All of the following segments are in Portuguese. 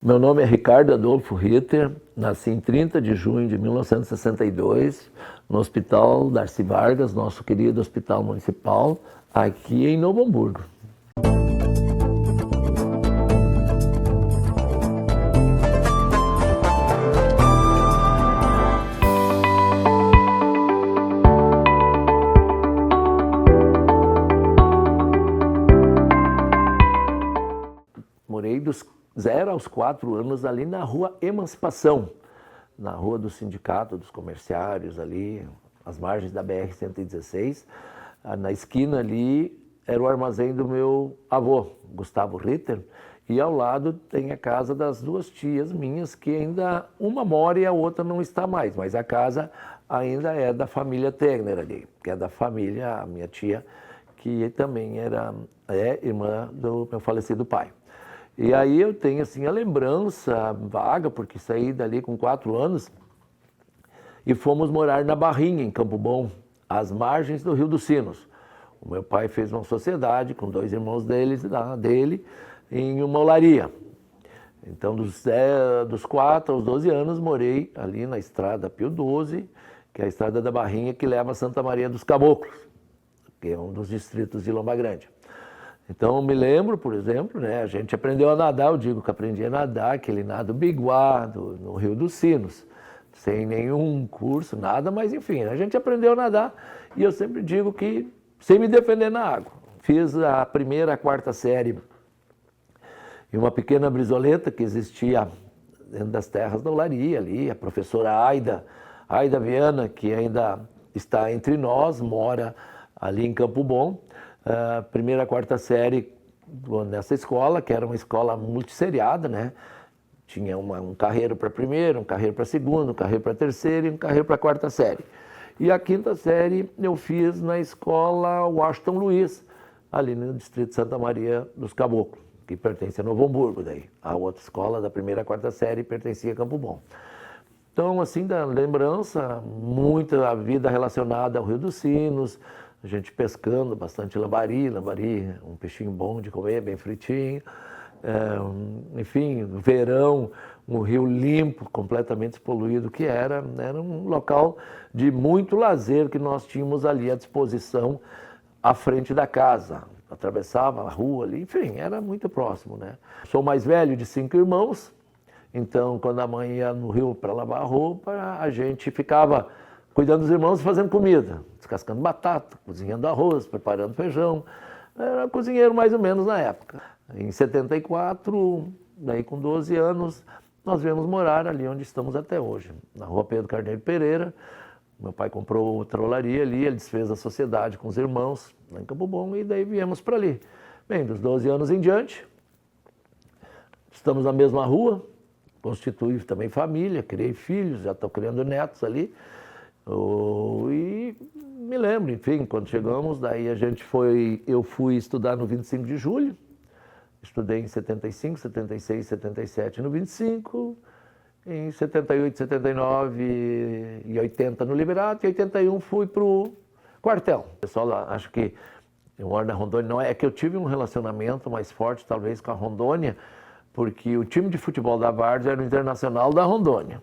Meu nome é Ricardo Adolfo Ritter, nasci em 30 de junho de 1962, no Hospital Darcy Vargas, nosso querido Hospital Municipal, aqui em Novo Hamburgo. Morei dos 0 aos 4 anos ali na Rua Emancipação, na Rua do Sindicato dos Comerciários ali, às margens da BR-116. Na esquina ali era o armazém do meu avô, Gustavo Ritter, e ao lado tem a casa das duas tias minhas, que ainda uma mora e a outra não está mais, mas a casa ainda é da família Tegner ali, que é da família, a minha tia, que também é irmã do meu falecido pai. E aí eu tenho assim a lembrança vaga, porque saí dali com 4 anos e fomos morar na Barrinha, em Campo Bom, às margens do Rio dos Sinos. O meu pai fez uma sociedade com 2 irmãos dele em uma olaria. Então, dos 4 aos 12 anos, morei ali na estrada Pio XII, que é a estrada da Barrinha que leva a Santa Maria dos Caboclos, que é um dos distritos de Lomba Grande. Então, me lembro, por exemplo, né, a gente aprendeu a nadar, eu digo que aprendi a nadar, aquele nado biguá no Rio dos Sinos, sem nenhum curso, nada, mas enfim, a gente aprendeu a nadar e eu sempre digo que sem me defender na água. Fiz a primeira, a 4ª série em uma pequena brisoleta que existia dentro das terras da olaria ali, a professora Aida Viana, que ainda está entre nós, mora ali em Campo Bom. A primeira, 4ª série nessa escola, que era uma escola multisseriada, né? Tinha um carreiro para a primeira, um carreiro para a segunda, um carreiro para a terceira e um carreiro para a 4ª série. E a 5ª série eu fiz na escola Washington Luiz, ali no distrito de Santa Maria dos Caboclos, que pertence a Novo Hamburgo daí. A outra escola da primeira, 4ª série pertencia a Campo Bom. Então, assim, da lembrança, muita vida relacionada ao Rio dos Sinos, a gente pescando, bastante lambari, um peixinho bom de comer, bem fritinho. Enfim, verão, um rio limpo, completamente despoluído, que era um local de muito lazer que nós tínhamos ali à disposição, à frente da casa. Atravessava a rua ali, enfim, era muito próximo, né? Sou mais velho de 5 irmãos, então quando a mãe ia no rio para lavar a roupa, a gente ficava cuidando dos irmãos e fazendo comida, descascando batata, cozinhando arroz, preparando feijão. Era cozinheiro mais ou menos na época. Em 74, daí com 12 anos, nós viemos morar ali onde estamos até hoje, na Rua Pedro Carneiro Pereira. Meu pai comprou outra olaria ali, ele desfez a sociedade com os irmãos lá em Campo Bom e daí viemos para ali. Bem, dos 12 anos em diante, estamos na mesma rua, constituí também família, criei filhos, já estou criando netos ali. E me lembro, enfim, quando chegamos, daí eu fui estudar no 25 de julho, estudei em 75, 76, 77 no 25, em 78, 79 e 80 no Liberato, e 81 fui para o quartel. O pessoal acha que eu moro na Rondônia, não é que eu tive um relacionamento mais forte talvez com a Rondônia, porque o time de futebol da Várzea era o Internacional da Rondônia,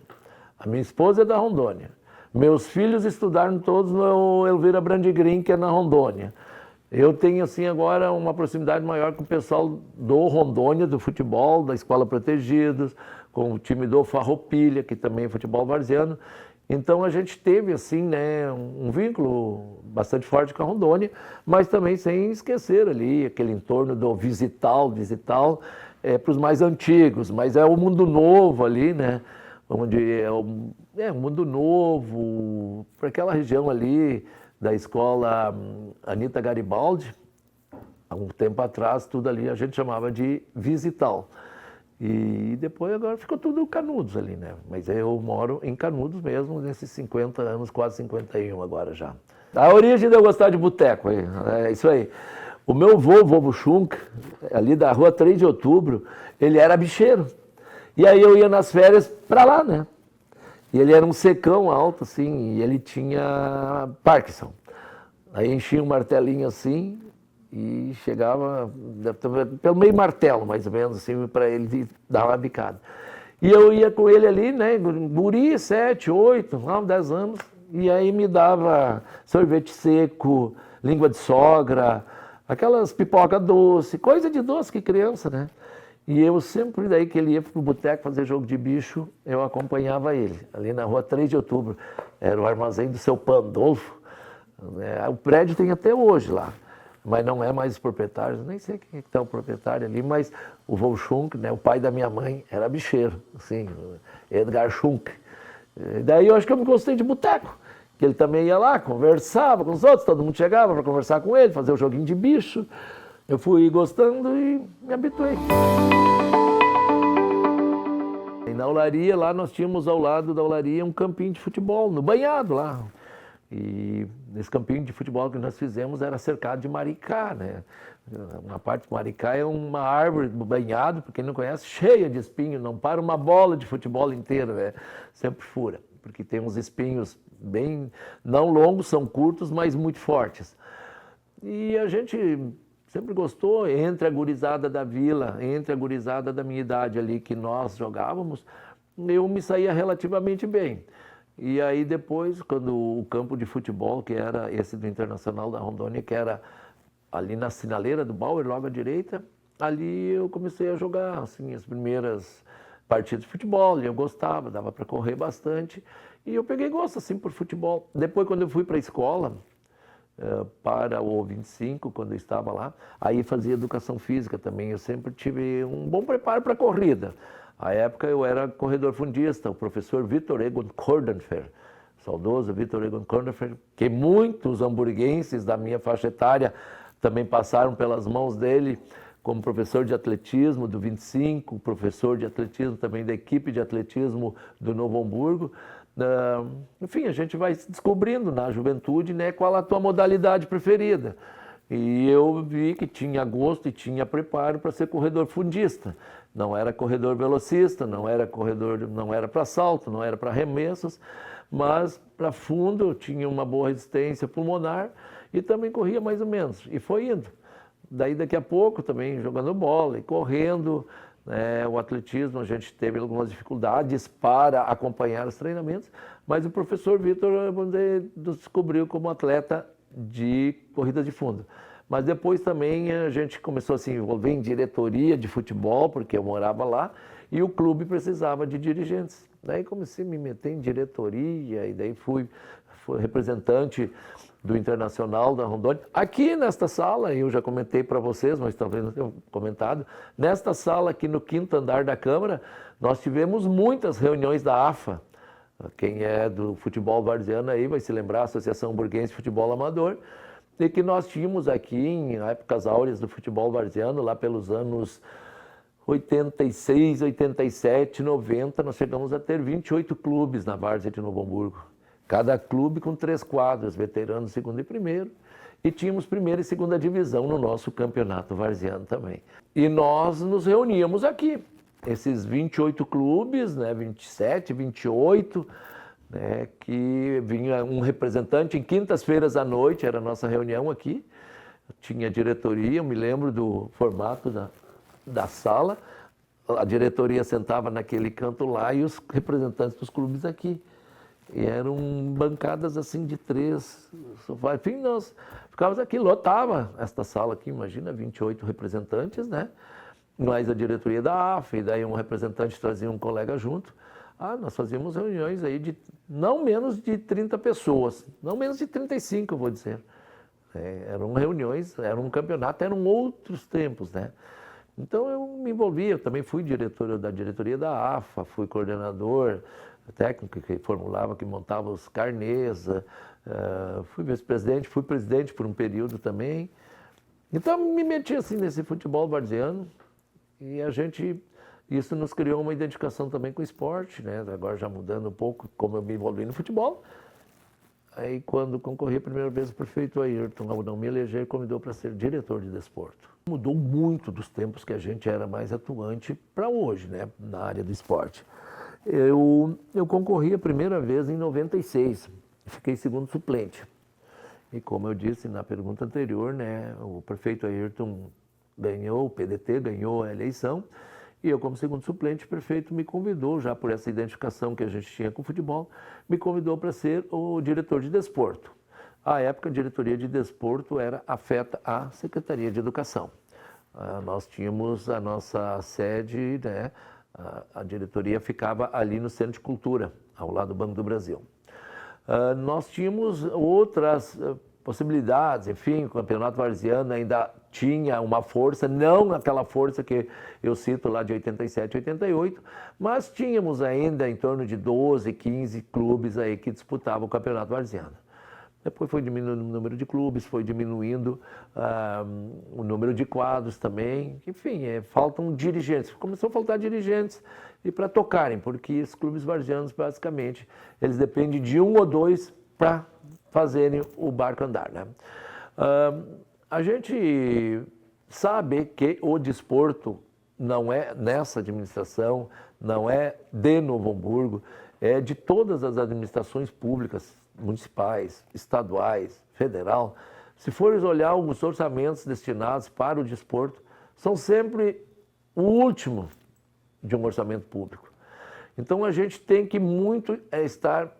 a minha esposa é da Rondônia. Meus filhos estudaram todos no Elvira Brandigrim, que é na Rondônia. Eu tenho, assim, agora uma proximidade maior com o pessoal do Rondônia, do futebol, da Escola Protegidos, com o time do Farroupilha, que também é futebol varziano. Então, a gente teve, assim, né, um vínculo bastante forte com a Rondônia, mas também sem esquecer ali aquele entorno do Visital para os mais antigos, mas é o Mundo Novo ali, né? Onde é um mundo novo, para aquela região ali da escola Anita Garibaldi, há um tempo atrás, tudo ali a gente chamava de Visital. E depois agora ficou tudo Canudos ali, né? Mas eu moro em Canudos mesmo, nesses 50 anos, quase 51 agora já. A origem de eu gostar de boteco, é isso aí. O meu vô Schunk, ali da rua 3 de Outubro, ele era bicheiro. E aí eu ia nas férias para lá, né? E ele era um secão alto, assim, e ele tinha Parkinson. Aí enchia um martelinho assim, e chegava pelo meio martelo, mais ou menos, assim, para ele dar uma bicada. E eu ia com ele ali, né, guri, 7, 8, 9, 10 anos, e aí me dava sorvete seco, língua de sogra, aquelas pipoca doce, coisa de doce que criança, né? E eu sempre, daí que ele ia pro boteco fazer jogo de bicho, eu acompanhava ele, ali na rua 3 de outubro, era o armazém do seu Pandolfo, né? O prédio tem até hoje lá, mas não é mais os proprietários, nem sei quem é que tá o proprietário ali, mas o vô Schunk, né, o pai da minha mãe, era bicheiro, assim, Edgar Schunk. E daí eu acho que eu me gostei de boteco, que ele também ia lá, conversava com os outros, todo mundo chegava para conversar com ele, fazer o joguinho de bicho. Eu fui gostando e me habituei. E na Olaria, lá nós tínhamos ao lado da Olaria um campinho de futebol, no banhado lá. E nesse campinho de futebol que nós fizemos era cercado de maricá, né? Uma parte do maricá é uma árvore do banhado, para quem não conhece, cheia de espinhos, não para uma bola de futebol inteira, né? Sempre fura, porque tem uns espinhos bem, não longos, são curtos, mas muito fortes. E a gente sempre gostou, entre a gurizada da vila, entre a gurizada da minha idade ali que nós jogávamos, eu me saía relativamente bem. E aí depois, quando o campo de futebol, que era esse do Internacional da Rondônia, que era ali na sinaleira do Bauer, logo à direita, ali eu comecei a jogar assim, as primeiras partidas de futebol, e eu gostava, dava para correr bastante, e eu peguei gosto assim por futebol. Depois, quando eu fui para a escola, para o 25, quando eu estava lá, aí fazia educação física também, eu sempre tive um bom preparo para a corrida. À época eu era corredor fundista, o professor Vitor Egon Kordenfer, saudoso Vitor Egon Kordenfer, que muitos hamburguenses da minha faixa etária também passaram pelas mãos dele, como professor de atletismo do 25, professor de atletismo também da equipe de atletismo do Novo Hamburgo. Enfim, a gente vai descobrindo na juventude, né, qual a tua modalidade preferida. E eu vi que tinha gosto e tinha preparo para ser corredor fundista. Não era corredor velocista, não era para salto, não era para arremessos, mas para fundo eu tinha uma boa resistência pulmonar e também corria mais ou menos. E foi indo. Daí daqui a pouco também jogando bola e correndo, o atletismo a gente teve algumas dificuldades para acompanhar os treinamentos, mas o professor Vitor descobriu como atleta de corrida de fundo. Mas depois também a gente começou a se envolver em diretoria de futebol, porque eu morava lá, e o clube precisava de dirigentes. Daí comecei a me meter em diretoria, e daí fui representante do Internacional da Rondônia. Aqui nesta sala, eu já comentei para vocês, mas talvez não tenham comentado, nesta sala aqui no 5º andar da Câmara, nós tivemos muitas reuniões da AFA. Quem é do futebol varziano aí vai se lembrar, Associação Burguense de Futebol Amador, e que nós tínhamos aqui em épocas áureas do futebol varziano, lá pelos anos 86, 87, 90, nós chegamos a ter 28 clubes na várzea de Novo Hamburgo. Cada clube com 3 quadros, veteranos, segundo e primeiro, e tínhamos primeira e segunda divisão no nosso campeonato varziano também. E nós nos reuníamos aqui, esses 28 clubes, né, 27, 28, né, que vinha um representante em quintas-feiras à noite, era a nossa reunião aqui, tinha diretoria, eu me lembro do formato da sala, a diretoria sentava naquele canto lá e os representantes dos clubes aqui. E eram bancadas assim de 3 sofás. Enfim, nós ficávamos aqui, lotava esta sala aqui, imagina, 28 representantes, né? Mais a diretoria da AFA, e daí um representante trazia um colega junto. Nós fazíamos reuniões aí de não menos de 30 pessoas, não menos de 35, eu vou dizer. Eram reuniões, era um campeonato, eram outros tempos, né? Então eu me envolvia, eu também fui diretor da diretoria da AFA, fui coordenador técnico que formulava, que montava os carnês, fui vice-presidente, fui presidente por um período também. Então me meti assim nesse futebol varziano e isso nos criou uma identificação também com o esporte, né? Agora já mudando um pouco como eu me envolvi no futebol. Aí quando concorri a primeira vez o prefeito Ayrton, ao não me eleger, convidou para ser diretor de desporto. Mudou muito dos tempos que a gente era mais atuante para hoje, né? Na área do esporte. Eu concorri a primeira vez em 96, fiquei segundo suplente. E como eu disse na pergunta anterior, né, o prefeito Ayrton ganhou, o PDT ganhou a eleição, e eu, como segundo suplente, o prefeito me convidou, já por essa identificação que a gente tinha com o futebol, me convidou para ser o diretor de desporto. À época, a diretoria de desporto era afeta à Secretaria de Educação. Nós tínhamos a nossa sede, né, a diretoria ficava ali no Centro de Cultura, ao lado do Banco do Brasil. Nós tínhamos outras possibilidades, enfim, o Campeonato Varziano ainda tinha uma força, não aquela força que eu cito lá de 87, 88, mas tínhamos ainda em torno de 12, 15 clubes aí que disputavam o Campeonato Varziano. Depois foi diminuindo o número de clubes, foi diminuindo o número de quadros também. Enfim, faltam dirigentes. Começou a faltar dirigentes e para tocarem, porque os clubes varzianos, basicamente, eles dependem de um ou dois para fazerem o barco andar, né? A gente sabe que o desporto não é nessa administração, não é de Novo Hamburgo, é de todas as administrações públicas, municipais, estaduais, federal. Se fores olhar os orçamentos destinados para o desporto, são sempre o último de um orçamento público. Então a gente tem que muito estar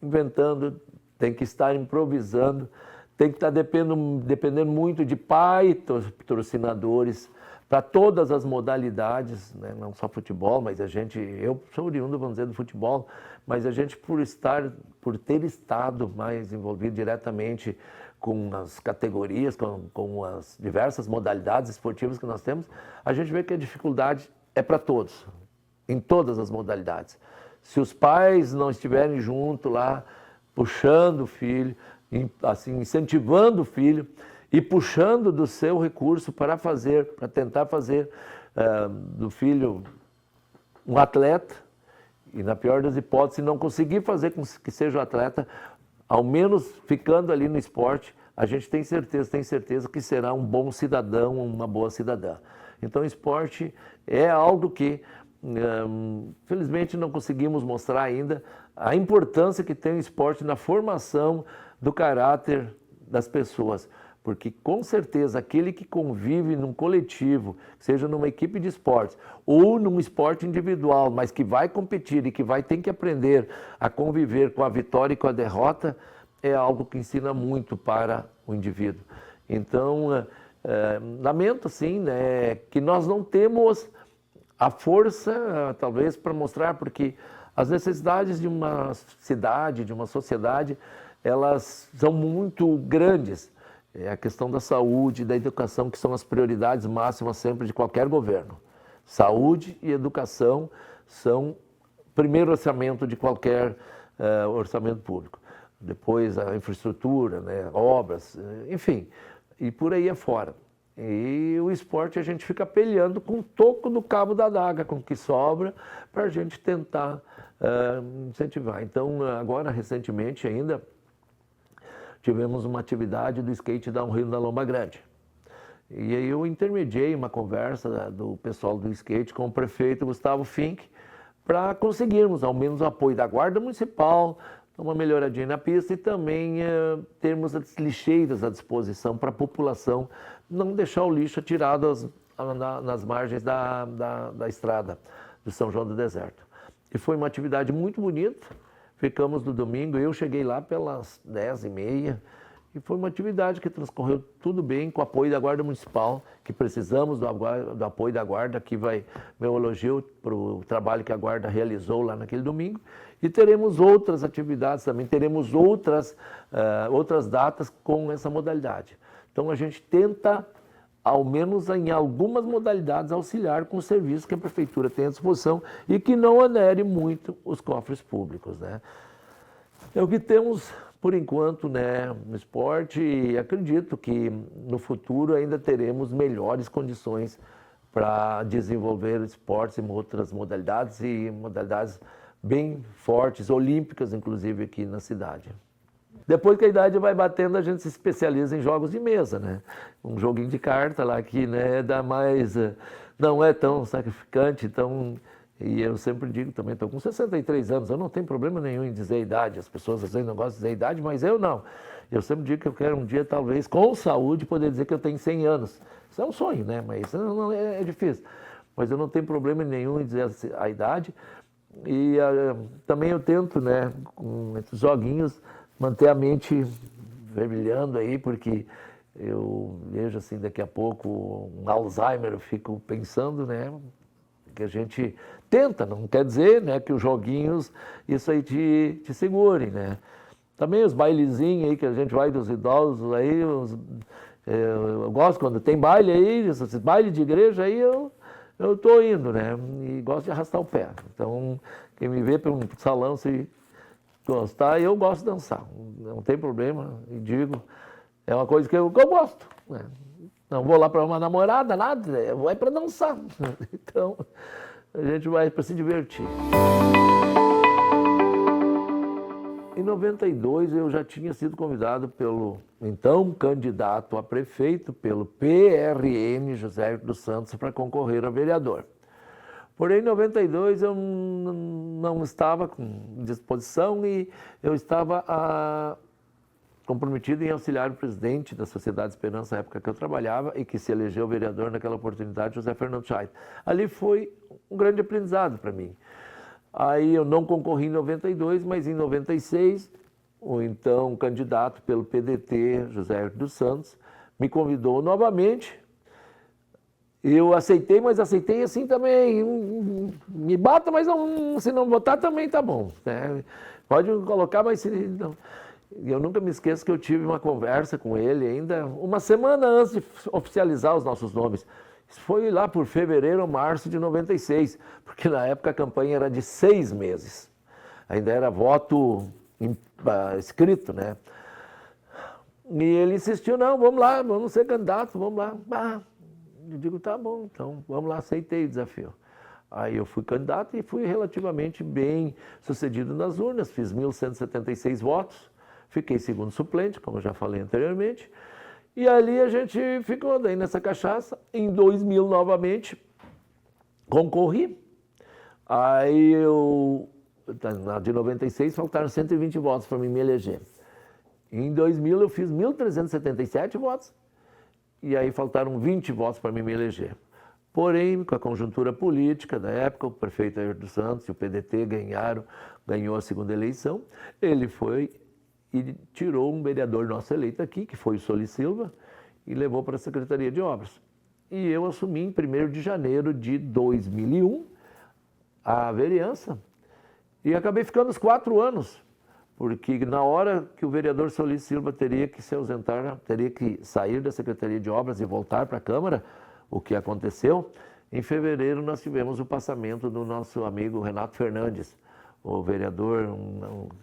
inventando, tem que estar improvisando, tem que estar dependendo muito de patrocinadores para todas as modalidades, né? Não só futebol, mas eu sou oriundo, vamos dizer, do futebol, mas a gente por ter estado mais envolvido diretamente com as categorias, com as diversas modalidades esportivas que nós temos, a gente vê que a dificuldade é para todos, em todas as modalidades. Se os pais não estiverem junto lá, puxando o filho, assim, incentivando o filho e puxando do seu recurso para tentar fazer do filho um atleta, e na pior das hipóteses, não conseguir fazer com que seja um atleta, ao menos ficando ali no esporte, a gente tem certeza que será um bom cidadão, uma boa cidadã. Então o esporte é algo que, felizmente, não conseguimos mostrar ainda a importância que tem o esporte na formação do caráter das pessoas. Porque, com certeza, aquele que convive num coletivo, seja numa equipe de esportes ou num esporte individual, mas que vai competir e que vai ter que aprender a conviver com a vitória e com a derrota, é algo que ensina muito para o indivíduo. Então, lamento, sim, né, que nós não temos a força, talvez, para mostrar, porque as necessidades de uma cidade, de uma sociedade, elas são muito grandes. É a questão da saúde, da educação, que são as prioridades máximas sempre de qualquer governo. Saúde e educação são o primeiro orçamento de qualquer orçamento público. Depois a infraestrutura, né, obras, enfim, e por aí afora. E o esporte a gente fica peleando com o toco do cabo da adaga, com o que sobra, para a gente tentar incentivar. Então, agora, recentemente ainda, tivemos uma atividade do skate downhill na Lomba Grande. E aí eu intermediei uma conversa do pessoal do skate com o prefeito Gustavo Fink para conseguirmos ao menos o apoio da Guarda Municipal, uma melhoradinha na pista e também termos as lixeiras à disposição para a população não deixar o lixo atirado nas margens da estrada do São João do Deserto. E foi uma atividade muito bonita. Ficamos no domingo, eu cheguei lá pelas 10h30 e foi uma atividade que transcorreu tudo bem com o apoio da Guarda Municipal, que precisamos do apoio da Guarda. Aqui vai meu elogio para o trabalho que a Guarda realizou lá naquele domingo. E teremos outras atividades também, teremos outras datas com essa modalidade. Então a gente tenta, ao menos em algumas modalidades, auxiliar com o serviço que a Prefeitura tem à disposição e que não onere muito os cofres públicos, né? É o que temos, por enquanto, né, no esporte, e acredito que no futuro ainda teremos melhores condições para desenvolver esportes em outras modalidades e modalidades bem fortes, olímpicas, inclusive, aqui na cidade. Depois que a idade vai batendo, a gente se especializa em jogos de mesa, né? Um joguinho de carta lá que, né, não é tão sacrificante, então E eu sempre digo também, estou com 63 anos, eu não tenho problema nenhum em dizer a idade. As pessoas às vezes não gostam de dizer a idade, mas eu não. Eu sempre digo que eu quero um dia, talvez, com saúde, poder dizer que eu tenho 100 anos. Isso é um sonho, né? Mas isso não é difícil. Mas eu não tenho problema nenhum em dizer a idade. E também eu tento, né, com esses joguinhos, manter a mente fervilhando aí, porque eu vejo assim, daqui a pouco, um Alzheimer, eu fico pensando, né, que a gente tenta, não quer dizer, né, que os joguinhos, isso aí te segurem, né. Também os bailezinhos aí que a gente vai dos idosos aí, eu gosto quando tem baile aí, esses bailes de igreja aí, eu tô indo, né, e gosto de arrastar o pé. Então, quem me vê para um salão, se gostar, eu gosto de dançar, não tem problema, e digo, é uma coisa que eu gosto, né. Não vou lá para uma namorada, nada, é para dançar. Então, a gente vai para se divertir. Em 92, eu já tinha sido convidado pelo então candidato a prefeito, pelo PRN, José dos Santos, para concorrer a vereador. Porém, em 92, eu não estava com disposição e eu estava comprometido em auxiliar o presidente da Sociedade Esperança, na época que eu trabalhava, e que se elegeu vereador naquela oportunidade, José Fernando Scheidt. Ali foi um grande aprendizado para mim. Aí eu não concorri em 92, mas em 96, o então candidato pelo PDT, José dos Santos, me convidou novamente. Eu aceitei, mas aceitei assim também, me bata, mas não, se não votar também tá bom, né? Pode colocar, mas se não. Eu nunca me esqueço que eu tive uma conversa com ele ainda uma semana antes de oficializar os nossos nomes. Isso foi lá por fevereiro ou março de 96, porque na época a campanha era de 6 meses. Ainda era voto escrito, né? E ele insistiu, não, vamos lá, vamos ser candidato, vamos lá. Eu digo, tá bom, então vamos lá, aceitei o desafio. Aí eu fui candidato e fui relativamente bem sucedido nas urnas, fiz 1.176 votos, fiquei segundo suplente, como eu já falei anteriormente, e ali a gente ficou daí nessa cachaça. Em 2000 novamente concorri, aí na de 96 faltaram 120 votos para me eleger. Em 2000 eu fiz 1.377 votos, e aí faltaram 20 votos para me eleger. Porém, com a conjuntura política da época, o prefeito Ayrton dos Santos e o PDT ganhou a segunda eleição, ele foi e tirou um vereador nosso eleito aqui, que foi o Soli Silva, e levou para a Secretaria de Obras. E eu assumi em 1º de janeiro de 2001 a vereança e acabei ficando os 4 anos, porque na hora que o vereador Soli Silva teria que se ausentar, teria que sair da Secretaria de Obras e voltar para a Câmara, o que aconteceu, em fevereiro nós tivemos o passamento do nosso amigo Renato Fernandes, o vereador,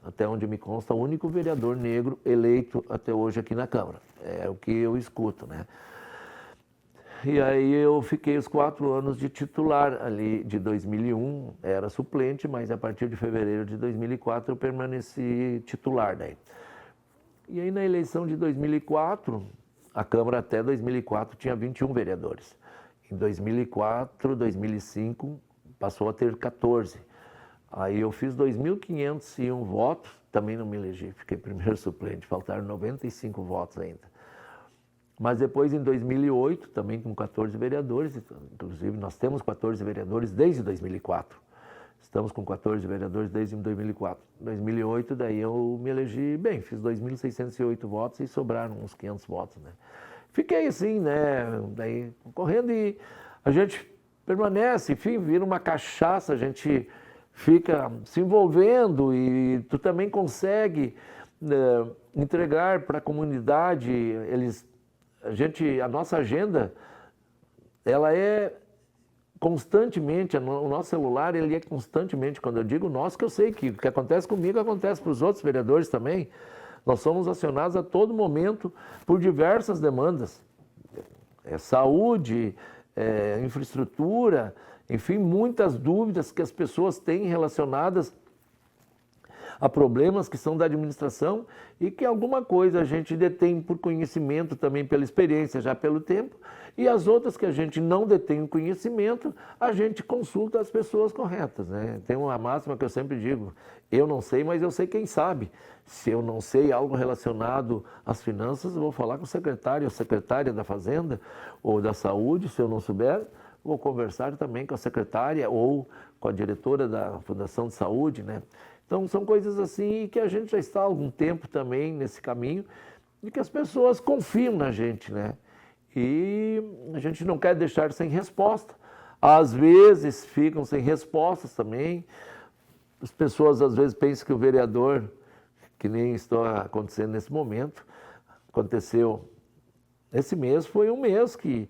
até onde me consta, o único vereador negro eleito até hoje aqui na Câmara. É o que eu escuto, né? E aí eu fiquei os 4 anos de titular ali de 2001, era suplente, mas a partir de fevereiro de 2004 eu permaneci titular daí. E aí na eleição de 2004, a Câmara até 2004 tinha 21 vereadores. Em 2004, 2005, passou a ter 14. Aí eu fiz 2.501 votos, também não me elegi, fiquei primeiro suplente, faltaram 95 votos ainda. Mas depois, em 2008, também com 14 vereadores, inclusive nós temos 14 vereadores desde 2004. Estamos com 14 vereadores desde 2004. Em 2008, daí eu me elegi bem, fiz 2.608 votos e sobraram uns 500 votos, né? Fiquei assim, né, daí correndo e a gente permanece, enfim, vira uma cachaça, a gente fica se envolvendo e tu também consegue entregar para a comunidade, a nossa agenda, ela é constantemente, o nosso celular, ele é constantemente, quando eu digo nosso, que eu sei que o que acontece comigo acontece para os outros vereadores também. Nós somos acionados a todo momento por diversas demandas. Saúde, infraestrutura, enfim, muitas dúvidas que as pessoas têm relacionadas Há problemas que são da administração e que alguma coisa a gente detém por conhecimento, também pela experiência, já pelo tempo, e as outras que a gente não detém o conhecimento, a gente consulta as pessoas corretas, né? Tem uma máxima que eu sempre digo, eu não sei, mas eu sei quem sabe. Se eu não sei algo relacionado às finanças, eu vou falar com o secretário ou secretária da Fazenda ou da Saúde, se eu não souber, vou conversar também com a secretária ou com a diretora da Fundação de Saúde, né? Então, são coisas assim que a gente já está há algum tempo também nesse caminho e que as pessoas confiam na gente, né? E a gente não quer deixar sem resposta. Às vezes ficam sem respostas também. As pessoas às vezes pensam que o vereador, que nem está acontecendo nesse momento, aconteceu esse mês, foi um mês que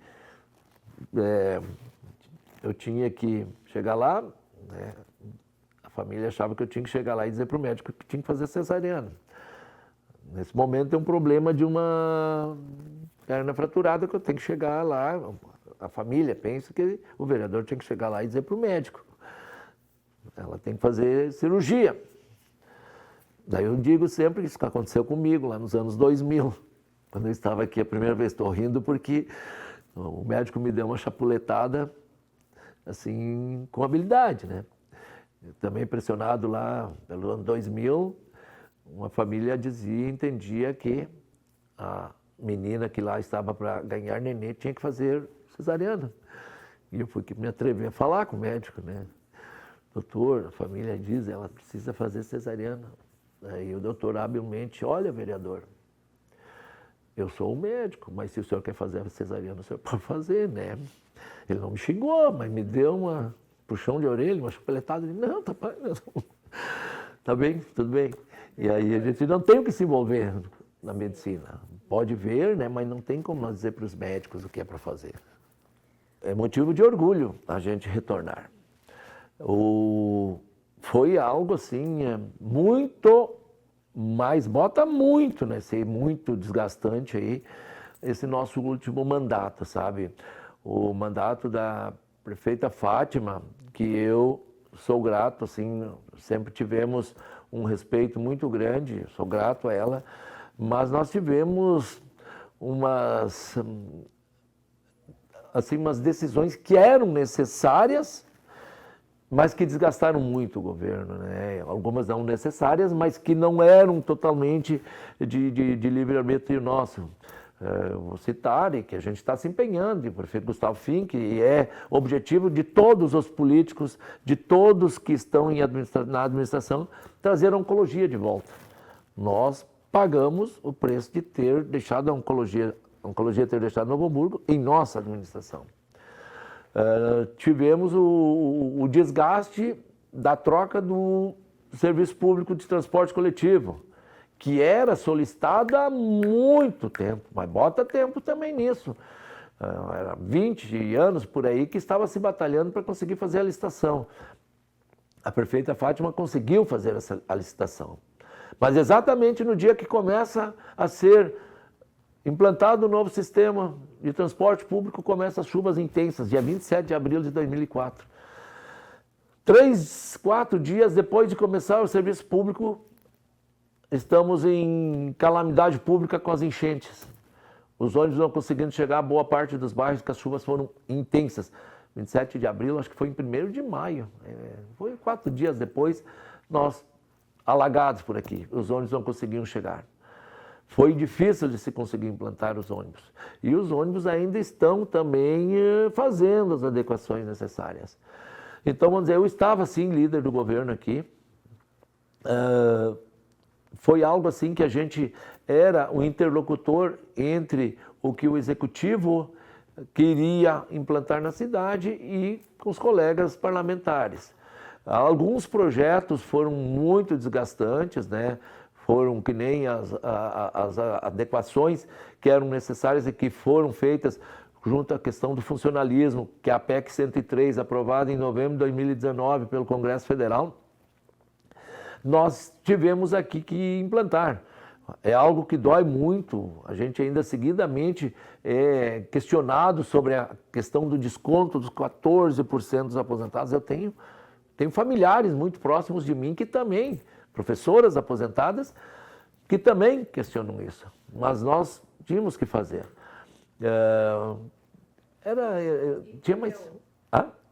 eu tinha que chegar lá, né? A família achava que eu tinha que chegar lá e dizer para o médico que tinha que fazer cesariana. Nesse momento tem um problema de uma perna fraturada que eu tenho que chegar lá. A família pensa que o vereador tinha que chegar lá e dizer para o médico. Ela tem que fazer cirurgia. Daí eu digo sempre que isso aconteceu comigo lá nos anos 2000, quando eu estava aqui a primeira vez. Estou rindo porque o médico me deu uma chapuletada assim, com habilidade, né? Eu também pressionado lá pelo ano 2000, uma família entendia que a menina que lá estava para ganhar nenê tinha que fazer cesariana. E eu fui que me atrevi a falar com o médico, né? Doutor, a família diz, ela precisa fazer cesariana. Aí o doutor habilmente, olha, vereador, eu sou um médico, mas se o senhor quer fazer a cesariana, o senhor pode fazer, né? Ele não me xingou, mas me deu uma puxão de orelha, uma chapeletada. Ele, não, tá bem, tudo bem. E aí a gente não tem o que se envolver na medicina. Pode ver, né, mas não tem como nós dizer para os médicos o que é para fazer. É motivo de orgulho a gente retornar. Foi algo assim, muito, mas bota muito, né? Ser muito desgastante aí, esse nosso último mandato, sabe? O mandato da prefeita Fátima, que eu sou grato, assim, sempre tivemos um respeito muito grande, sou grato a ela, mas nós tivemos umas decisões que eram necessárias, mas que desgastaram muito o governo, né? Algumas não necessárias, mas que não eram totalmente de livre-arbítrio nosso. Vou citar, e que a gente está se empenhando, o prefeito Gustavo Fink, e é objetivo de todos os políticos, de todos que estão na administração, trazer a oncologia de volta. Nós pagamos o preço de ter deixado a oncologia ter deixado Novo Hamburgo em nossa administração. Tivemos o desgaste da troca do serviço público de transporte coletivo, que era solicitado há muito tempo, mas bota tempo também nisso. Era 20 anos por aí que estava se batalhando para conseguir fazer a licitação. A prefeita Fátima conseguiu fazer a licitação. Mas exatamente no dia que começa a ser implantado o novo sistema de transporte público, começam as chuvas intensas, dia 27 de abril de 2004. 3, 4 dias depois de começar o serviço público, estamos em calamidade pública com as enchentes. Os ônibus não conseguindo chegar a boa parte dos bairros, que as chuvas foram intensas. 27 de abril, acho que foi em 1º de maio. Foi 4 dias depois, nós alagados por aqui. Os ônibus não conseguiam chegar. Foi difícil de se conseguir implantar os ônibus. E os ônibus ainda estão também fazendo as adequações necessárias. Então, vamos dizer, eu estava, sim, líder do governo aqui. Foi algo assim que a gente era o interlocutor entre o que o executivo queria implantar na cidade e com os colegas parlamentares. Alguns projetos foram muito desgastantes, né? Foram que nem as adequações que eram necessárias e que foram feitas junto à questão do funcionalismo, que é a PEC 103, aprovada em novembro de 2019 pelo Congresso Federal, nós tivemos aqui que implantar. É algo que dói muito, a gente ainda seguidamente é questionado sobre a questão do desconto dos 14% dos aposentados. Eu tenho familiares muito próximos de mim que também professoras aposentadas que também questionam isso, mas nós tínhamos que fazer. Tinha mais...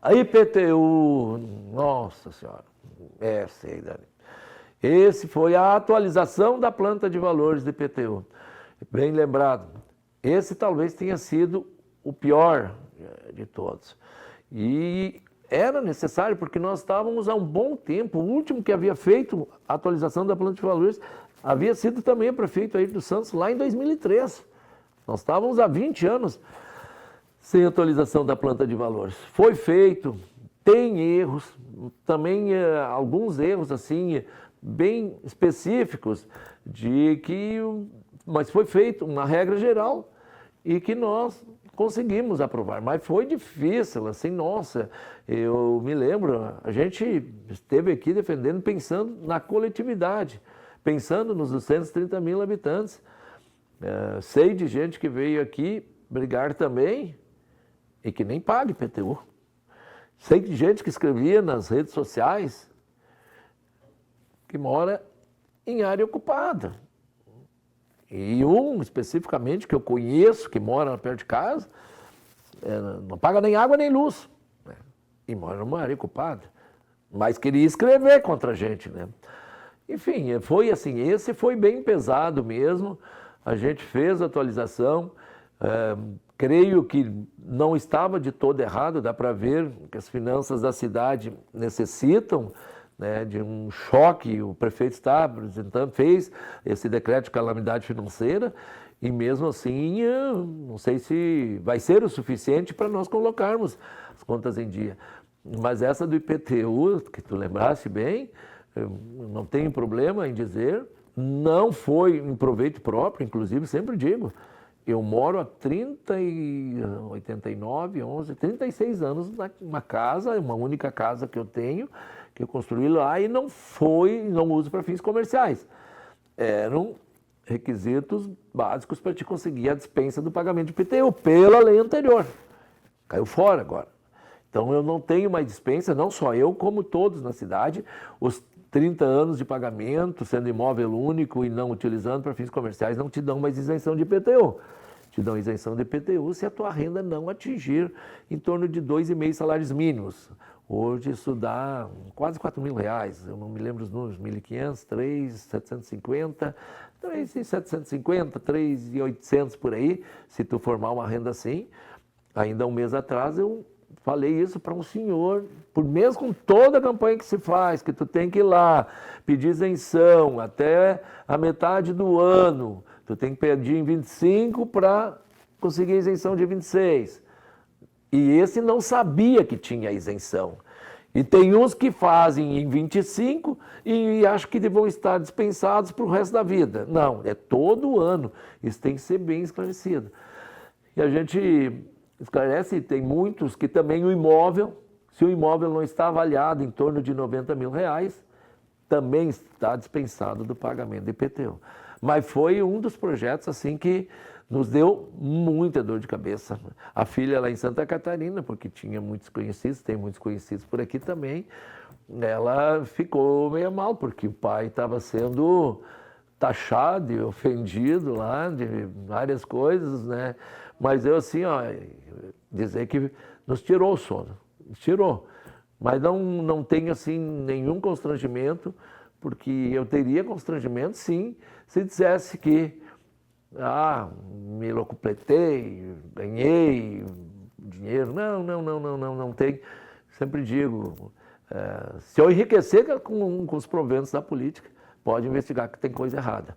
A IPTU, nossa senhora, sei, Dani. Esse foi a atualização da planta de valores do IPTU. Bem lembrado. Esse talvez tenha sido o pior de todos. E era necessário porque nós estávamos há um bom tempo. O último que havia feito a atualização da planta de valores havia sido também o prefeito Ayrton dos Santos lá em 2003. Nós estávamos há 20 anos sem atualização da planta de valores. Foi feito, tem erros, também alguns erros assim bem específicos mas foi feito uma regra geral e que nós conseguimos aprovar. Mas foi difícil, assim, nossa, eu me lembro, a gente esteve aqui defendendo, pensando na coletividade, pensando nos 230 mil habitantes. Sei de gente que veio aqui brigar também e que nem paga IPTU. Sei de gente que escrevia nas redes sociais que mora em área ocupada. E um especificamente que eu conheço, que mora perto de casa, não paga nem água nem luz, né? E mora numa área ocupada, mas queria escrever contra a gente, né? Enfim, foi assim, esse foi bem pesado mesmo, a gente fez a atualização, creio que não estava de todo errado, dá para ver que as finanças da cidade necessitam, né, de um choque. O prefeito está apresentando, fez esse decreto de calamidade financeira e mesmo assim não sei se vai ser o suficiente para nós colocarmos as contas em dia. Mas essa do IPTU, que tu lembrasse bem, eu não tenho problema em dizer, não foi em proveito próprio, inclusive sempre digo, eu moro há 36 anos numa casa, uma única casa que eu tenho, que eu construí lá e não uso para fins comerciais. Eram requisitos básicos para te conseguir a dispensa do pagamento de IPTU, pela lei anterior. Caiu fora agora. Então eu não tenho mais dispensa, não só eu, como todos na cidade, os 30 anos de pagamento, sendo imóvel único e não utilizando para fins comerciais, não te dão mais isenção de IPTU. Te dão isenção de IPTU se a tua renda não atingir em torno de 2,5 salários mínimos. Hoje isso dá quase 4 mil reais, eu não me lembro os números, 1.500, 3.750, 3.750, 3.800 por aí, se tu formar uma renda assim. Ainda um mês atrás eu falei isso para um senhor, por mesmo com toda a campanha que se faz, que tu tem que ir lá, pedir isenção até a metade do ano, tu tem que pedir em 25 para conseguir isenção de 26. E esse não sabia que tinha isenção. E tem uns que fazem em 25 e acham que vão estar dispensados para o resto da vida. Não, é todo ano. Isso tem que ser bem esclarecido. E a gente esclarece, e tem muitos que também o imóvel, se o imóvel não está avaliado em torno de 90 mil reais, também está dispensado do pagamento de IPTU. Mas foi um dos projetos assim que nos deu muita dor de cabeça. A filha lá em Santa Catarina, porque tinha muitos conhecidos, tem muitos conhecidos por aqui também, ela ficou meio mal, porque o pai estava sendo taxado e ofendido lá de várias coisas, né? Mas eu assim, dizer que nos tirou o sono, tirou. Mas não tenho assim nenhum constrangimento, porque eu teria constrangimento sim, se dissesse que me locupletei, ganhei dinheiro. Não tem. Sempre digo, se eu enriquecer com os proventos da política, pode investigar que tem coisa errada.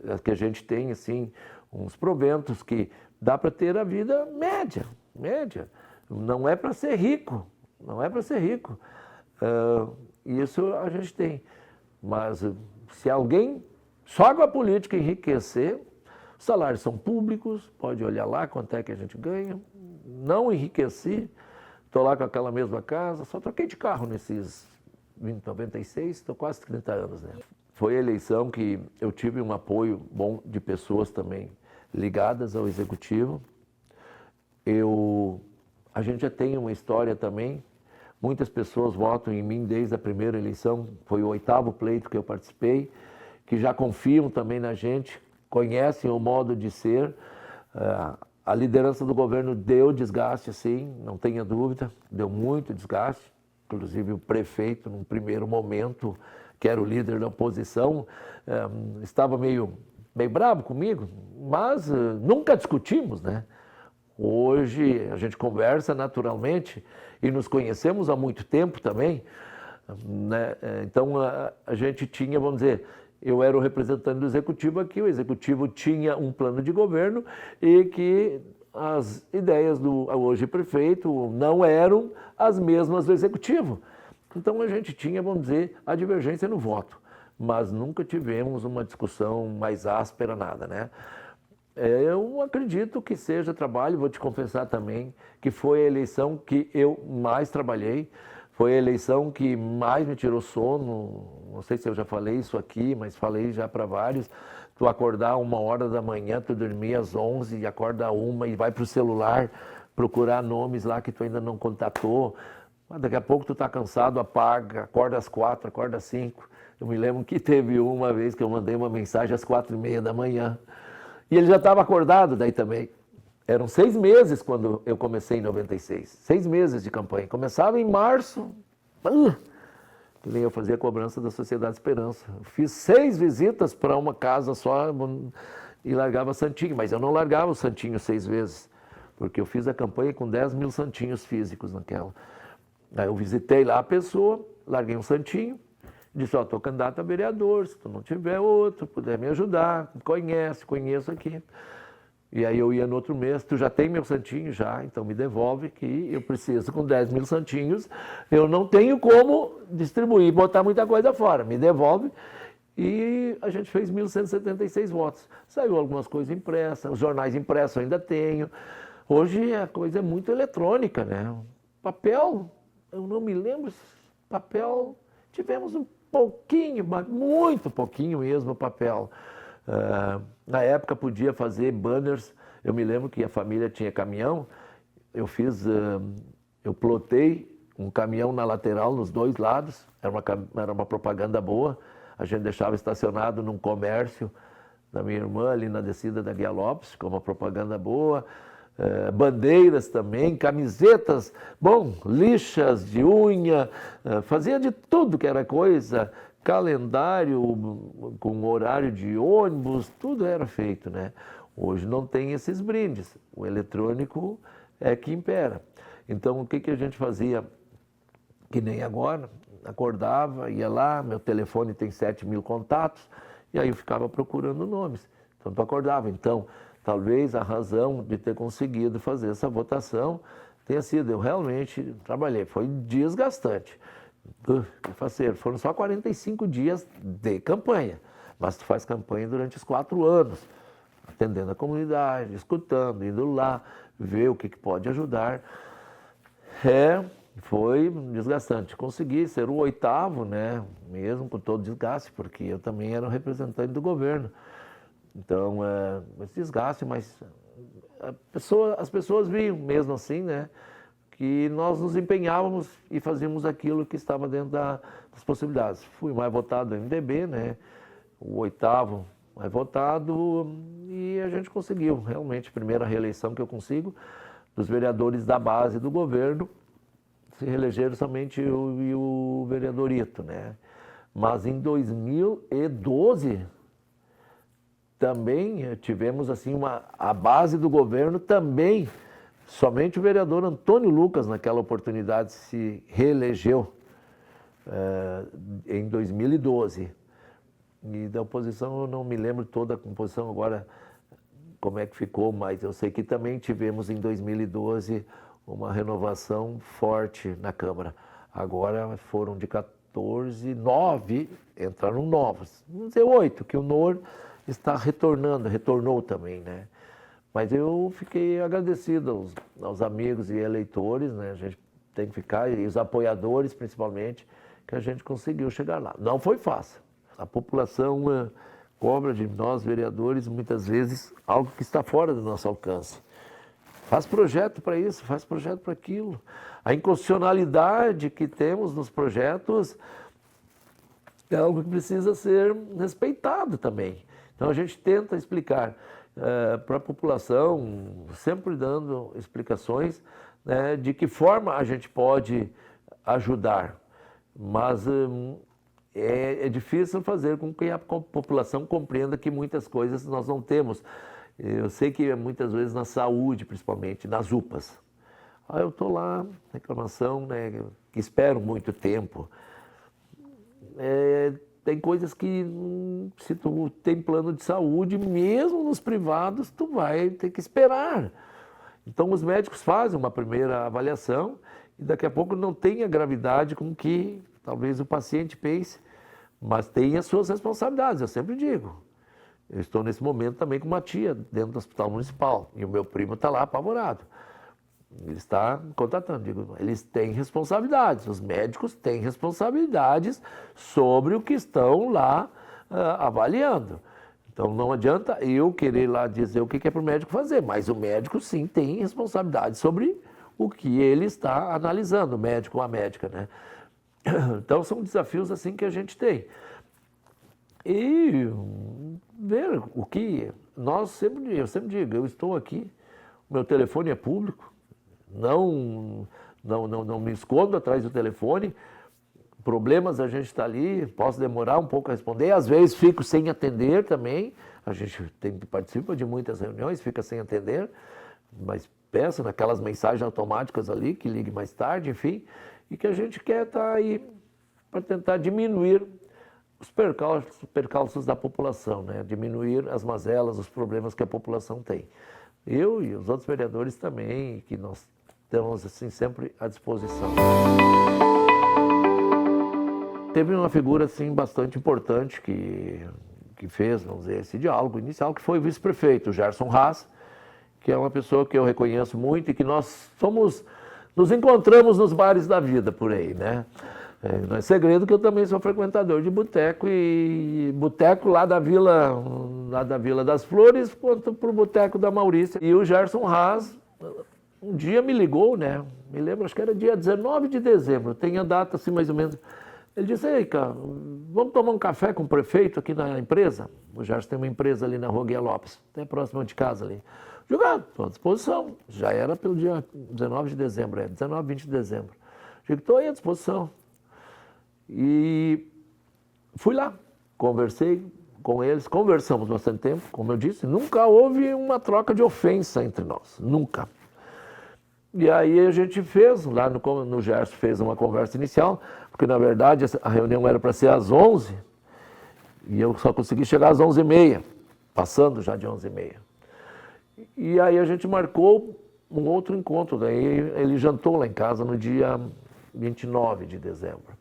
É que a gente tem, assim, uns proventos que dá para ter a vida média. Não é para ser rico, isso a gente tem. Mas se alguém só com a política enriquecer, os salários são públicos, pode olhar lá quanto é que a gente ganha. Não enriqueci, estou lá com aquela mesma casa, só troquei de carro nesses 96, estou quase 30 anos, né? Foi a eleição que eu tive um apoio bom de pessoas também ligadas ao executivo. A gente já tem uma história também Muitas pessoas votam em mim desde a primeira eleição, foi o 8º pleito que eu participei, que já confiam também na gente, conhecem o modo de ser. A liderança do governo deu desgaste, sim, não tenha dúvida, deu muito desgaste. Inclusive o prefeito, num primeiro momento, que era o líder da oposição, estava meio bravo comigo, mas nunca discutimos, né? Hoje a gente conversa naturalmente e nos conhecemos há muito tempo também, né? Então a gente tinha, vamos dizer, eu era o representante do executivo aqui, o executivo tinha um plano de governo e que as ideias do hoje prefeito não eram as mesmas do executivo. Então a gente tinha, vamos dizer, a divergência no voto, mas nunca tivemos uma discussão mais áspera, nada, né? Eu acredito que seja trabalho, vou te confessar também, que foi a eleição que eu mais trabalhei, foi a eleição que mais me tirou sono, não sei se eu já falei isso aqui, mas falei já para vários, tu acordar 1h da manhã, tu dormir às 11 e acorda 1 e vai para o celular procurar nomes lá que tu ainda não contatou, mas daqui a pouco tu tá cansado, apaga, acorda às 4, acorda às 5. Eu me lembro que teve uma vez que eu mandei uma mensagem às 4h30 da manhã. E ele já estava acordado daí também. Eram 6 meses quando eu comecei em 96. 6 meses de campanha. Começava em março. Que nem eu fazia a cobrança da Sociedade Esperança. Eu fiz 6 visitas para uma casa só e largava santinho. Mas eu não largava o santinho 6 vezes. Porque eu fiz a campanha com 10 mil santinhos físicos naquela. Aí eu visitei lá a pessoa, larguei um santinho. Disse, ó, estou candidato a vereador, se tu não tiver outro, puder me ajudar, conheço aqui. E aí eu ia no outro mês, tu já tem meu santinho? Já, então me devolve que eu preciso com 10 mil santinhos, eu não tenho como distribuir, botar muita coisa fora, me devolve. E a gente fez 1.176 votos. Saiu algumas coisas impressas, os jornais impressos eu ainda tenho. Hoje a coisa é muito eletrônica, né? Papel, eu não me lembro, papel, tivemos um pouquinho, mas muito pouquinho mesmo papel. Na época podia fazer banners, eu me lembro que a família tinha caminhão, eu plotei um caminhão na lateral, nos 2 lados, era uma propaganda boa, a gente deixava estacionado num comércio da minha irmã ali na descida da Guia Lopes, com uma propaganda boa, bandeiras também, camisetas, bom, lixas de unha, fazia de tudo que era coisa, calendário com horário de ônibus, tudo era feito, né? Hoje não tem esses brindes, o eletrônico é que impera. Então o que a gente fazia? Que nem agora, acordava, ia lá, meu telefone tem 7 mil contatos, e aí eu ficava procurando nomes. Então tu acordava, então talvez a razão de ter conseguido fazer essa votação tenha sido, eu realmente trabalhei, foi desgastante. Que faceiro, foram só 45 dias de campanha, mas tu faz campanha durante os 4 anos, atendendo a comunidade, escutando, indo lá, ver o que pode ajudar. Foi desgastante. Consegui ser o 8º, né, mesmo com todo desgaste, porque eu também era um representante do governo. Então, esse desgaste, mas as pessoas viam mesmo assim, né, que nós nos empenhávamos e fazíamos aquilo que estava dentro das possibilidades. Fui mais votado do MDB, né, o 8º mais votado, e a gente conseguiu, realmente, a primeira reeleição que eu consigo, dos vereadores da base do governo, se reelegeram somente eu e o vereador Ito, né. Mas em 2012... também tivemos assim a base do governo também, somente o vereador Antônio Lucas naquela oportunidade se reelegeu em 2012. E da oposição eu não me lembro toda a composição agora como é que ficou, mas eu sei que também tivemos em 2012 uma renovação forte na Câmara. Agora foram de 14, 9, entraram novos, vamos dizer 8, que o NOR está retornou também, né? Mas eu fiquei agradecido aos amigos e eleitores, né? A gente tem que ficar, e os apoiadores principalmente, que a gente conseguiu chegar lá. Não foi fácil. A população cobra de nós, vereadores, muitas vezes, algo que está fora do nosso alcance. Faz projeto para isso, faz projeto para aquilo. A inconstitucionalidade que temos nos projetos é algo que precisa ser respeitado também. Então a gente tenta explicar para a população, sempre dando explicações, né, de que forma a gente pode ajudar. Mas é difícil fazer com que a população compreenda que muitas coisas nós não temos. Eu sei que muitas vezes na saúde, principalmente, nas UPAs. Eu estou lá, reclamação, né, que espero muito tempo. Tem coisas que, se tu tem plano de saúde, mesmo nos privados, tu vai ter que esperar. Então, os médicos fazem uma primeira avaliação e daqui a pouco não tem a gravidade com que talvez o paciente pense, mas tem as suas responsabilidades, eu sempre digo. Eu estou nesse momento também com uma tia dentro do hospital municipal e o meu primo está lá apavorado. Ele está contatando, digo, eles têm responsabilidades, os médicos têm responsabilidades sobre o que estão lá avaliando. Então não adianta eu querer lá dizer o que é para o médico fazer, mas o médico sim tem responsabilidade sobre o que ele está analisando, o médico ou a médica, né? Então são desafios assim que a gente tem. E ver o que eu sempre digo, eu estou aqui, o meu telefone é público, não me escondo atrás do telefone, problemas a gente está ali, posso demorar um pouco a responder, às vezes fico sem atender também, a gente participa de muitas reuniões, fica sem atender, mas peço naquelas mensagens automáticas ali, que ligue mais tarde, enfim, e que a gente quer estar aí para tentar diminuir os percalços da população, né? Diminuir as mazelas, os problemas que a população tem. Eu e os outros vereadores também, que nós estamos assim, sempre à disposição. Teve uma figura assim, bastante importante que fez, vamos dizer, esse diálogo inicial, que foi o vice-prefeito, Gerson Haas, que é uma pessoa que eu reconheço muito e que nós nos encontramos nos bares da vida por aí, né? Não é segredo que eu também sou frequentador de boteco, e boteco lá da Vila das Flores, quanto para o boteco da Maurícia. E o Gerson Haas, um dia me ligou, né? Me lembro, acho que era dia 19 de dezembro, tem a data assim mais ou menos. Ele disse, ei, cara, vamos tomar um café com o prefeito aqui na empresa? O Gerson tem uma empresa ali na Rua Guia Lopes, até próximo de casa ali. Digo, estou à disposição. Já era pelo dia 19 de dezembro, 19, 20 de dezembro. Digo, estou aí à disposição. E fui lá, conversei com eles, conversamos bastante tempo, como eu disse, nunca houve uma troca de ofensa entre nós, nunca. E aí a gente fez, lá no Gerson fez uma conversa inicial, porque na verdade a reunião era para ser às 11, e eu só consegui chegar às 11h30, passando já de 11h30. E aí a gente marcou um outro encontro, daí ele jantou lá em casa no dia 29 de dezembro.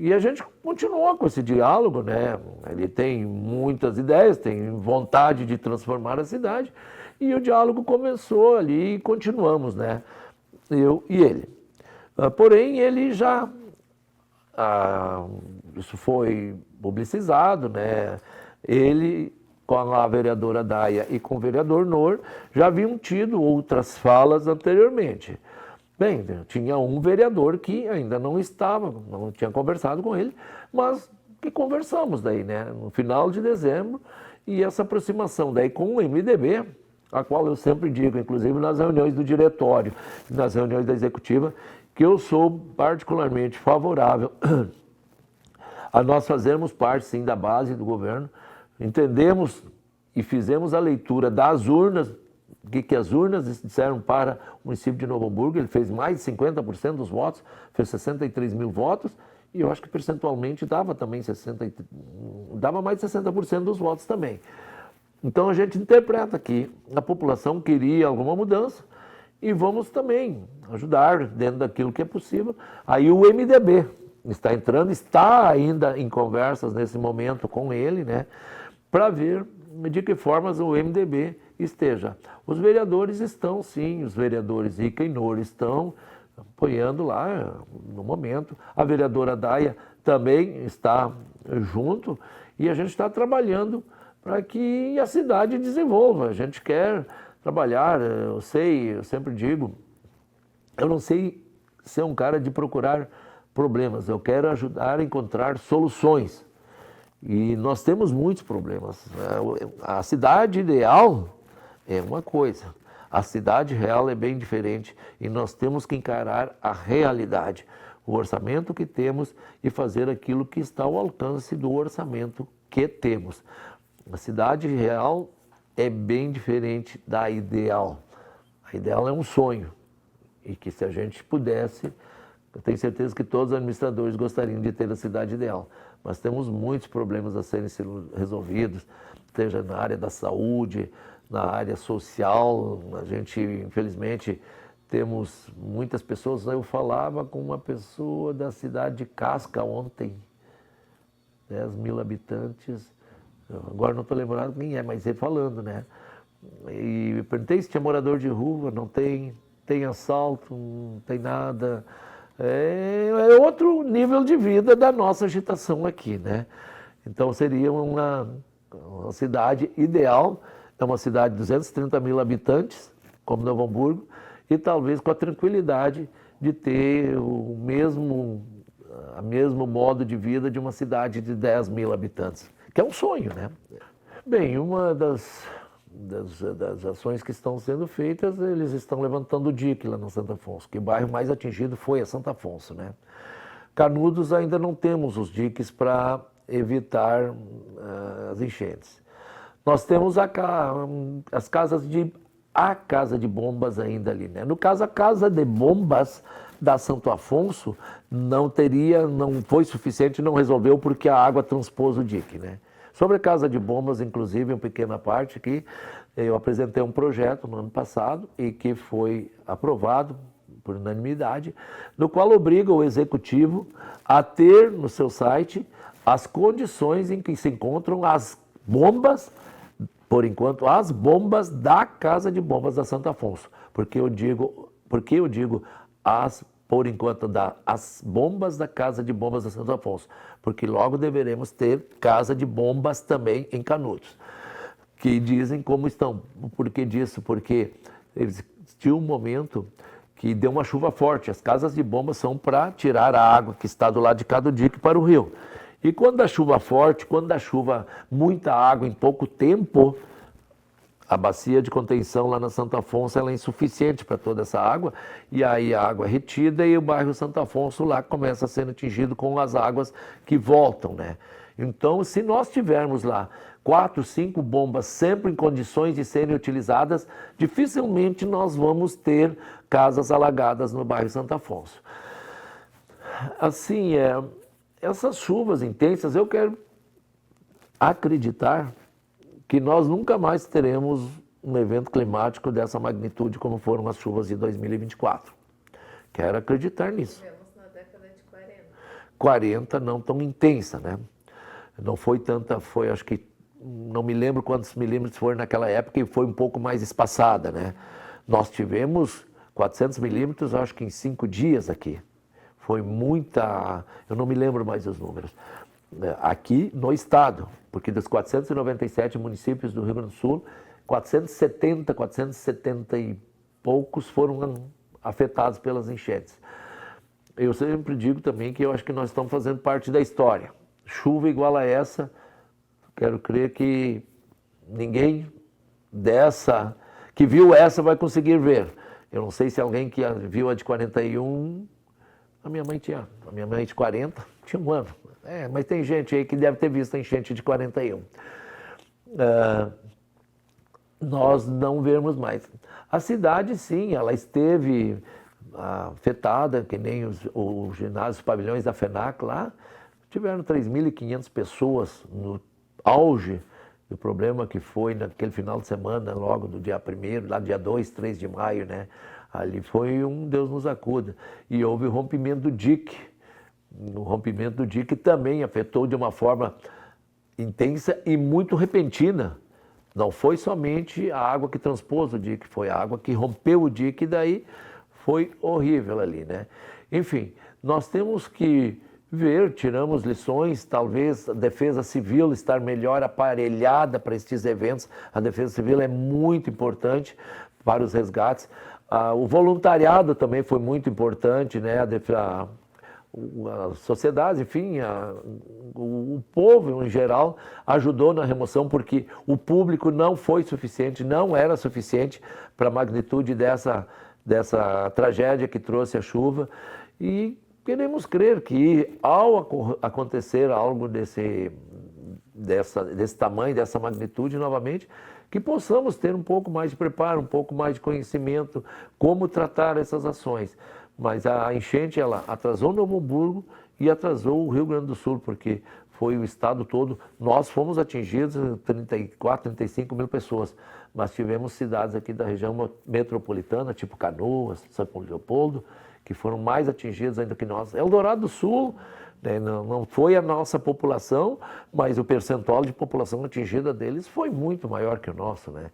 E a gente continuou com esse diálogo, né? Ele tem muitas ideias, tem vontade de transformar a cidade, e o diálogo começou ali e continuamos, né? Eu e ele. Porém, ele já... isso foi publicizado, né? Ele, com a vereadora Daia e com o vereador Nor, já haviam tido outras falas anteriormente. Bem, tinha um vereador que ainda não tinha conversado com ele, mas que conversamos daí, né, no final de dezembro, e essa aproximação daí com o MDB, a qual eu sempre digo, inclusive nas reuniões do diretório, nas reuniões da executiva, que eu sou particularmente favorável a nós fazermos parte, sim, da base do governo, entendemos e fizemos a leitura das urnas, o que as urnas disseram para o município de Novo Hamburgo. Ele fez mais de 50% dos votos, fez 63 mil votos, e eu acho que percentualmente dava também dava mais de 60% dos votos também. Então a gente interpreta que a população queria alguma mudança e vamos também ajudar dentro daquilo que é possível. Aí o MDB está entrando, está ainda em conversas nesse momento com ele, né, para ver de que formas o MDB esteja. Os vereadores estão, sim, os vereadores Rica e Nor estão apoiando lá no momento. A vereadora Daia também está junto e a gente está trabalhando para que a cidade desenvolva. A gente quer trabalhar, eu sempre digo, eu não sei ser um cara de procurar problemas, eu quero ajudar a encontrar soluções. E nós temos muitos problemas. A cidade ideal é uma coisa, a cidade real é bem diferente e nós temos que encarar a realidade, o orçamento que temos e fazer aquilo que está ao alcance do orçamento que temos. A cidade real é bem diferente da ideal. A ideal é um sonho e que se a gente pudesse, eu tenho certeza que todos os administradores gostariam de ter a cidade ideal. Mas temos muitos problemas a serem resolvidos, seja na área da saúde, na área social. A gente, infelizmente, temos muitas pessoas. Eu falava com uma pessoa da cidade de Casca ontem, 10 mil habitantes. Agora não estou lembrando quem é, mas ele falando, né? E eu perguntei se tinha morador de rua, não tem. Tem assalto, não tem nada. É outro nível de vida da nossa agitação aqui, né? Então seria uma cidade ideal, é uma cidade de 230 mil habitantes, como Novo Hamburgo, e talvez com a tranquilidade de ter o mesmo modo de vida de uma cidade de 10 mil habitantes, que é um sonho, né? Bem, uma das ações que estão sendo feitas, eles estão levantando o dique lá no Santo Afonso, que o bairro mais atingido foi a Santo Afonso, né? Canudos ainda não temos os diques para evitar as enchentes. Nós temos as casas de bombas ainda ali, né? No caso, a casa de bombas da Santo Afonso não foi suficiente, não resolveu porque a água transpôs o dique, né? Sobre a casa de bombas, inclusive, uma pequena parte que eu apresentei um projeto no ano passado e que foi aprovado por unanimidade, no qual obriga o executivo a ter no seu site as condições em que se encontram as bombas, por enquanto, as bombas da casa de bombas da Santo Afonso. Porque eu digo por enquanto, as bombas da casa de bombas da Santo Afonso, porque logo deveremos ter casa de bombas também em Canudos, que dizem como estão. Por que disso? Porque existiu um momento que deu uma chuva forte, as casas de bombas são para tirar a água que está do lado de cada dique para o rio. E quando a chuva forte, quando a chuva muita água em pouco tempo, a bacia de contenção lá na Santo Afonso ela é insuficiente para toda essa água, e aí a água é retida e o bairro Santo Afonso lá começa a ser atingido com as águas que voltam, né? Então, se nós tivermos lá 4, 5 bombas sempre em condições de serem utilizadas, dificilmente nós vamos ter casas alagadas no bairro Santo Afonso. Assim, essas chuvas intensas, eu quero acreditar que nós nunca mais teremos um evento climático dessa magnitude como foram as chuvas de 2024. Quero acreditar nisso. Tivemos na década de 40. 40 não tão intensa, né? Não foi tanta, foi acho que, não me lembro quantos milímetros foram naquela época e foi um pouco mais espaçada, né? Nós tivemos 400 milímetros, acho que em 5 dias aqui. Foi muita, eu não me lembro mais os números. Aqui no estado, porque dos 497 municípios do Rio Grande do Sul, 470 e poucos foram afetados pelas enchentes. Eu sempre digo também que eu acho que nós estamos fazendo parte da história. Chuva igual a essa, quero crer que ninguém que viu essa vai conseguir ver. Eu não sei se alguém que viu a de 41, a minha mãe de 40, tinha um ano. Mas tem gente aí que deve ter visto a enchente de 41. Nós não vemos mais. A cidade, sim, ela esteve afetada, que nem os ginásios, os pavilhões da FENAC lá, tiveram 3.500 pessoas no auge do problema que foi naquele final de semana, logo do dia 1º, lá dia 2, 3 de maio, né? Ali foi um Deus nos acuda. E houve o rompimento do dique. O rompimento do dique também afetou de uma forma intensa e muito repentina. Não foi somente a água que transpôs o dique, foi a água que rompeu o dique e daí foi horrível ali, né? Enfim, nós temos que ver, tiramos lições, talvez a Defesa Civil estar melhor aparelhada para estes eventos. A Defesa Civil é muito importante para os resgates. O voluntariado também foi muito importante, né? A sociedade, enfim, o povo em geral ajudou na remoção, porque o público não foi suficiente, não era suficiente para a magnitude dessa tragédia que trouxe a chuva. E queremos crer que, ao acontecer algo desse tamanho, dessa magnitude novamente, que possamos ter um pouco mais de preparo, um pouco mais de conhecimento, como tratar essas ações. Mas a enchente, ela atrasou Novo Hamburgo e atrasou o Rio Grande do Sul, porque foi o estado todo. Nós fomos atingidos, 34, 35 mil pessoas, mas tivemos cidades aqui da região metropolitana, tipo Canoas, São Leopoldo, que foram mais atingidas ainda que nós. Eldorado do Sul, né, não foi a nossa população, mas o percentual de população atingida deles foi muito maior que o nosso, né?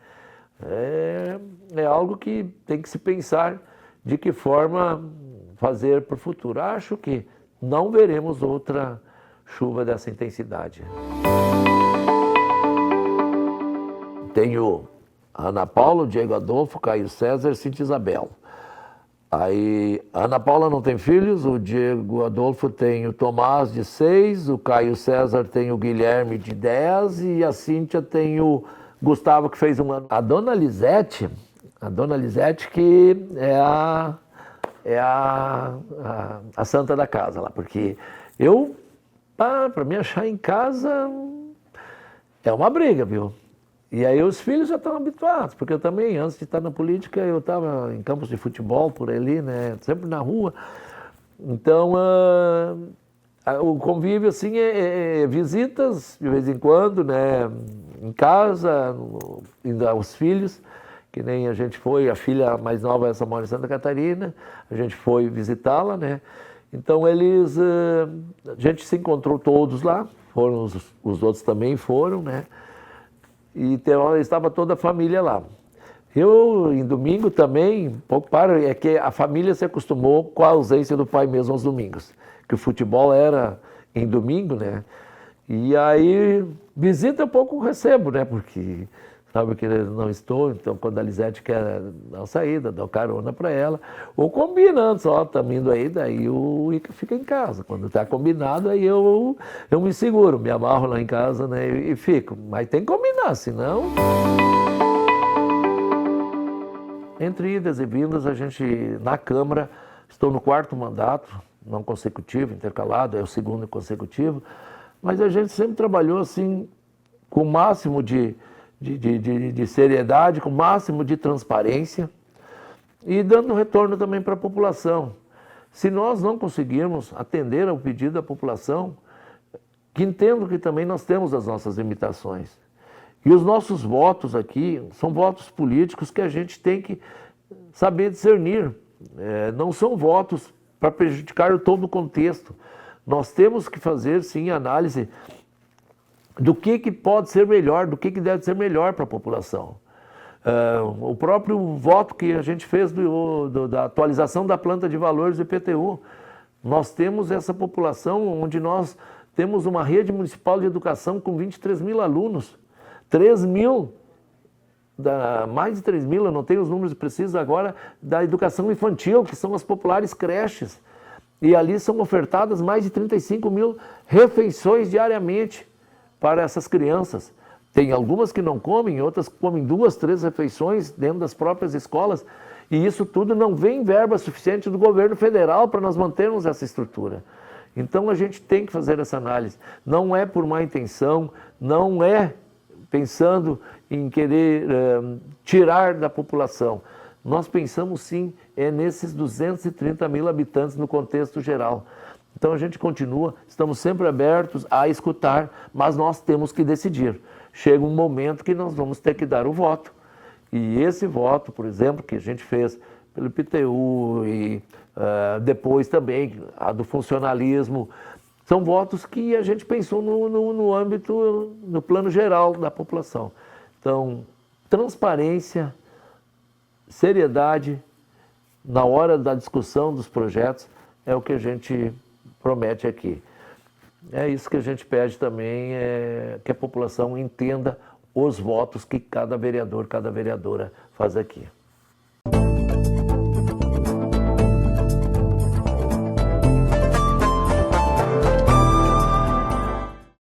É algo que tem que se pensar de que forma fazer para o futuro. Acho que não veremos outra chuva dessa intensidade. Tenho Ana Paula, Diego Adolfo, Caio César e Cintia Isabel. Aí, a Ana Paula não tem filhos, o Diego Adolfo tem o Tomás, de 6, o Caio César tem o Guilherme, de 10, e a Cíntia tem o Gustavo, que fez 1 ano. A dona Lisete que é a santa da casa lá, porque para me achar em casa é uma briga, viu? E aí os filhos já estão habituados, porque eu também, antes de estar na política, eu estava em campos de futebol por ali, né? Sempre na rua. Então, o convívio, assim, é visitas de vez em quando, né? Em casa, indo aos filhos, que nem a gente foi, a filha mais nova, essa mora em Santa Catarina, a gente foi visitá-la, né? Então, a gente se encontrou todos lá, foram os outros também foram, né? E estava toda a família lá. Eu, em domingo também, um pouco é que a família se acostumou com a ausência do pai mesmo aos domingos, que o futebol era em domingo, né? E aí, visita um pouco recebo, né? Porque sabe que eu não estou, então quando a Lisete quer dar uma saída, dar carona para ela, ou combina antes, ó, estamos indo aí, daí o Ica fica em casa. Quando está combinado, aí eu me seguro, me amarro lá em casa, né, e fico. Mas tem que combinar, senão... Entre idas e vindas, a gente, na Câmara, estou no 4º mandato, não consecutivo, intercalado, é o 2º consecutivo, mas a gente sempre trabalhou assim, com o máximo de seriedade, com o máximo de transparência e dando retorno também para a população. Se nós não conseguirmos atender ao pedido da população, que entendo que também nós temos as nossas limitações. E os nossos votos aqui são votos políticos que a gente tem que saber discernir. Não são votos para prejudicar todo o contexto. Nós temos que fazer, sim, análise do que pode ser melhor, do que deve ser melhor para a população. O próprio voto que a gente fez da atualização da planta de valores do IPTU, nós temos essa população onde nós temos uma rede municipal de educação com 23 mil alunos, 3 mil, mais de 3 mil, eu não tenho os números precisos agora, da educação infantil, que são as populares creches. E ali são ofertadas mais de 35 mil refeições diariamente para essas crianças. Tem algumas que não comem, outras comem 2, 3 refeições dentro das próprias escolas, e isso tudo não vem verba suficiente do governo federal para nós mantermos essa estrutura. Então a gente tem que fazer essa análise. Não é por má intenção, não é pensando em querer tirar da população. Nós pensamos sim, nesses 230 mil habitantes no contexto geral. Então a gente continua, estamos sempre abertos a escutar, mas nós temos que decidir. Chega um momento que nós vamos ter que dar o voto. E esse voto, por exemplo, que a gente fez pelo IPTU e depois também a do funcionalismo, são votos que a gente pensou no âmbito, no plano geral da população. Então, transparência, seriedade na hora da discussão dos projetos é o que a gente promete aqui. É isso que a gente pede também, que a população entenda os votos que cada vereador, cada vereadora faz aqui.